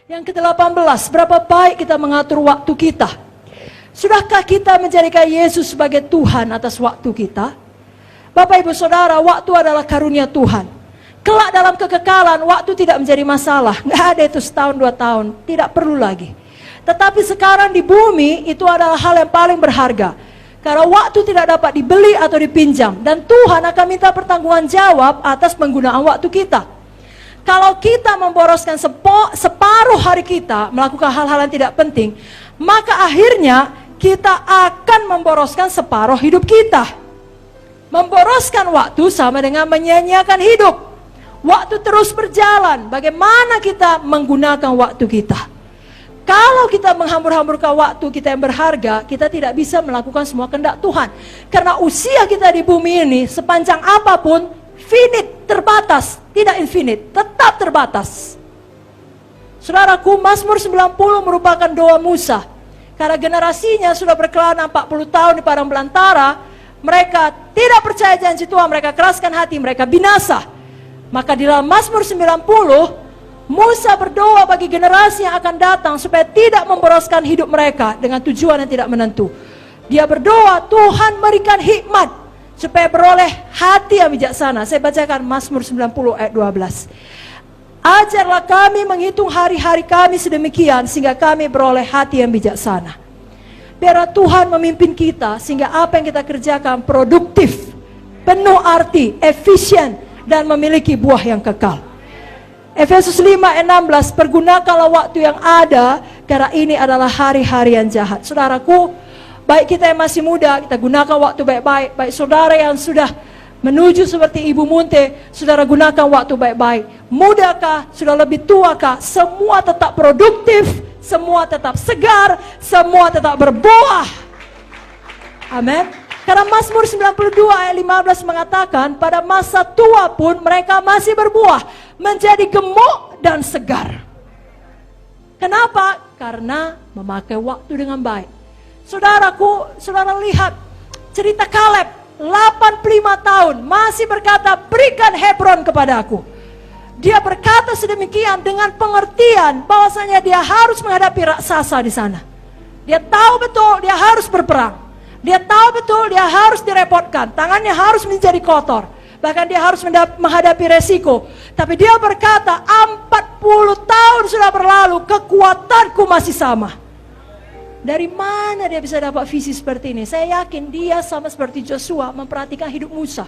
Yang ke-18, berapa baik kita mengatur waktu kita. Sudahkah kita menjadikan Yesus sebagai Tuhan atas waktu kita? Bapak Ibu Saudara, waktu adalah karunia Tuhan. Kelak dalam kekekalan, waktu tidak menjadi masalah. Nggak ada itu setahun, 2 tahun, tidak perlu lagi. Tetapi sekarang di bumi, itu adalah hal yang paling berharga. Karena waktu tidak dapat dibeli atau dipinjam. Dan Tuhan akan minta pertanggungan jawab atas penggunaan waktu kita. Kalau kita memboroskan separuh hari kita melakukan hal-hal yang tidak penting, maka akhirnya kita akan memboroskan separuh hidup kita. Memboroskan waktu sama dengan menyia-nyiakan hidup. Waktu terus berjalan, bagaimana kita menggunakan waktu kita. Kalau kita menghambur-hamburkan waktu kita yang berharga, kita tidak bisa melakukan semua kehendak Tuhan. Karena usia kita di bumi ini, sepanjang apapun, finite, terbatas, tidak infinite, tetap terbatas. Saudaraku, Mazmur 90 merupakan doa Musa. Karena generasinya sudah berkelana 40 tahun di padang belantara, mereka tidak percaya janji Tuhan, mereka keraskan hati, mereka binasa. Maka di dalam Mazmur 90, Musa berdoa bagi generasi yang akan datang supaya tidak memboroskan hidup mereka dengan tujuan yang tidak menentu. Dia berdoa, Tuhan berikan hikmat supaya beroleh hati yang bijaksana. Saya bacakan Mazmur 90 ayat 12. Ajarlah kami menghitung hari-hari kami sedemikian sehingga kami beroleh hati yang bijaksana. Biarlah Tuhan memimpin kita sehingga apa yang kita kerjakan produktif, penuh arti, efisien, dan memiliki buah yang kekal. Efesus 5 ayat 16, pergunakanlah waktu yang ada karena ini adalah hari-hari yang jahat. Saudaraku, baik kita yang masih muda, kita gunakan waktu baik-baik. Baik saudara yang sudah menuju seperti Ibu Munte, saudara gunakan waktu baik-baik. Mudakah, sudah lebih tuakah, semua tetap produktif, semua tetap segar, semua tetap berbuah. Amin. Karena Mazmur 92 ayat 15 mengatakan, pada masa tua pun mereka masih berbuah, menjadi gemuk dan segar. Kenapa? Karena memakai waktu dengan baik. Saudaraku, saudara lihat cerita Kaleb, 85 tahun, masih berkata, berikan Hebron kepada aku. Dia berkata sedemikian dengan pengertian bahwasanya dia harus menghadapi raksasa di sana. Dia tahu betul dia harus berperang. Dia tahu betul dia harus direpotkan, tangannya harus menjadi kotor. Bahkan dia harus menghadapi resiko. Tapi dia berkata, 40 tahun sudah berlalu, kekuatanku masih sama. Dari mana dia bisa dapat visi seperti ini? Saya yakin dia sama seperti Joshua memperhatikan hidup Musa.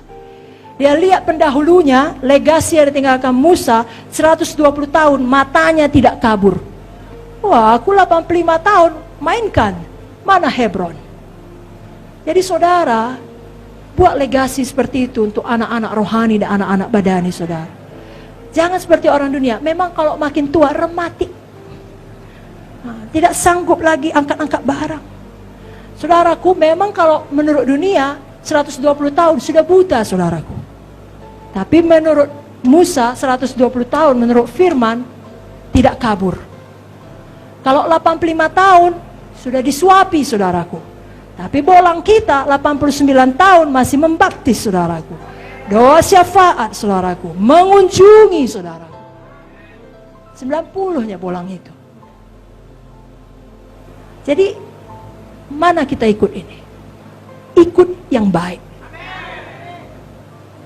Dia lihat pendahulunya, legasi yang ditinggalkan Musa 120 tahun, matanya tidak kabur. Wah, aku 85 tahun, mainkan. Mana Hebron? Jadi saudara, buat legasi seperti itu untuk anak-anak rohani dan anak-anak badani saudara. Jangan seperti orang dunia, memang kalau makin tua rematik. Tidak sanggup lagi angkat-angkat barang. Saudaraku, memang kalau menurut dunia 120 tahun sudah buta saudaraku. Tapi menurut Musa 120 tahun, menurut firman tidak kabur. Kalau 85 tahun sudah disuapi saudaraku. Tapi bolang kita 89 tahun masih membaptis saudaraku. Doa syafaat saudaraku, mengunjungi saudaraku. 90-nya bolang itu. Jadi mana kita ikut ini? Ikut yang baik.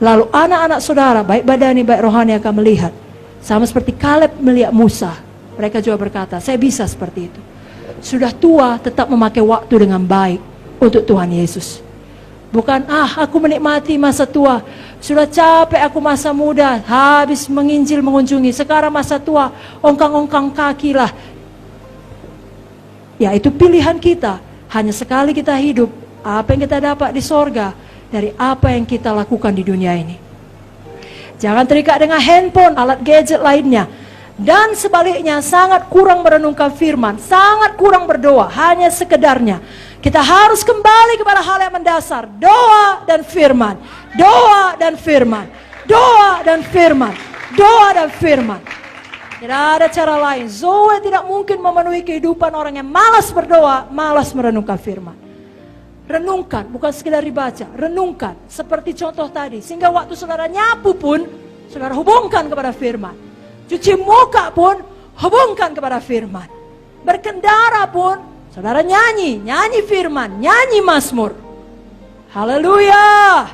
Lalu anak-anak saudara, baik badani, baik rohani akan melihat. Sama seperti Kaleb melihat Musa. Mereka juga berkata, saya bisa seperti itu. Sudah tua tetap memakai waktu dengan baik untuk Tuhan Yesus. Bukan, aku menikmati masa tua. Sudah capek aku masa muda, habis menginjil mengunjungi. Sekarang masa tua, ongkang-ongkang kaki lah. Ya, itu pilihan kita. Hanya sekali kita hidup. Apa yang kita dapat di sorga dari apa yang kita lakukan di dunia ini. Jangan terikat dengan handphone, alat gadget lainnya. Dan sebaliknya sangat kurang merenungkan firman, sangat kurang berdoa, hanya sekedarnya. Kita harus kembali kepada hal yang mendasar, doa dan firman, doa dan firman, doa dan firman, doa dan firman. Tidak ada cara lain. Zoe tidak mungkin memenuhi kehidupan orang yang malas berdoa, malas merenungkan firman. Renungkan, bukan sekedar dibaca, renungkan. Seperti contoh tadi, sehingga waktu saudara nyapu pun, saudara hubungkan kepada firman. Cuci muka pun, hubungkan kepada firman. Berkendara pun, saudara nyanyi firman, nyanyi mazmur. Haleluya.